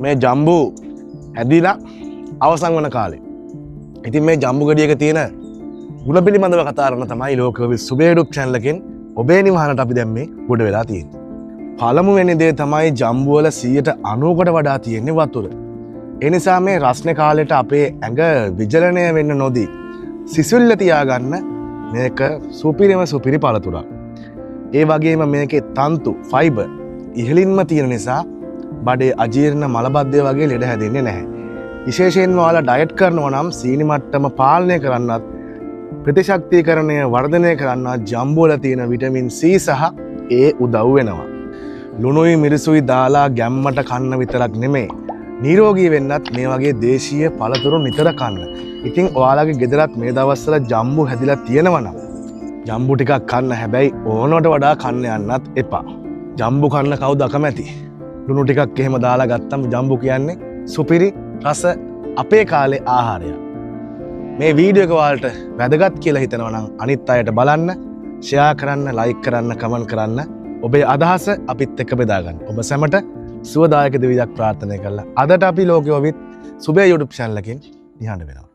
මේ ජම්බු හැදිලා අවසන් වන කාලේ. ඉතින් මේ ජම්බු ගෙඩියක තියෙන ගුණ පිළිබඳව කතා කරන තමයි ලෝකවිල් සුබේ YouTube channel එකෙන් ඔබේ නිවහනට අපි දැන් මේ ගොඩ වෙලා තියෙන්නේ. පළමුවෙනි දේ තමයි ජම්බු වල 90%කට වඩා තියෙන්නේ වතුර. ඒ නිසා මේ රස්නේ කාලෙට අපේ ඇඟ විජලනය වෙන්න නොදී සිසිල්ල තියාගන්න මේක සුපිරි පළතුරක්. ඒ වගේම මේකේ තන්තු ෆයිබර් ඉහළින්ම තියෙන නිසා බඩේ අජීර්ණ මලබද්ධය වගේ ලෙඩ හැදෙන්නේ නැහැ. විශේෂයෙන්ම ඔයාලා ඩයට් කරනවා නම් සීනි මට්ටම පාලනය කරන්නත් ප්‍රතිශක්තිකරණය වර්ධනය කරන්නත් ජම්බු වල තියෙන විටමින් C සහ A උදව් වෙනවා. ලුණුයි මිරිසුයි දාලා ගැම්මට කන්න විතරක් නෙමෙයි. නිරෝගී වෙන්නත් මේ වගේ දේශීය පළතුරු නිතර කන්න. ඉතින් ඔයාලගේ ගෙදරත් මේ දවස්වල ජම්බු හැදිලා තියෙනවා නම් ජම්බු ටිකක් කන්න. හැබැයි ඕනකට වඩා කන්න යන්නත් එපා. ජම්බු කන්න කවුද අකමැති? ලුණු ටිකක් එහෙම දාලා ගත්තම ජම්බු කියන්නේ සුපිරි රස අපේ කාලේ ආහාරයක්. මේ වීඩියෝ එක ඔයාලට වැදගත් කියලා හිතනවා නම් අනිත් අයට බලන්න, ෂෙයා කරන්න, ලයික් කරන්න, කමෙන්ට් කරන්න. ඔබේ අදහස අපිත් එක්ක බෙදා ගන්න. ඔබ සැමට සුවදායක දිවියක් ප්‍රාර්ථනා කරලා අදට අපි ලෝකෙ ඔබිත් සුබේ YouTube channel එකෙන් නිහඬ වෙනවා.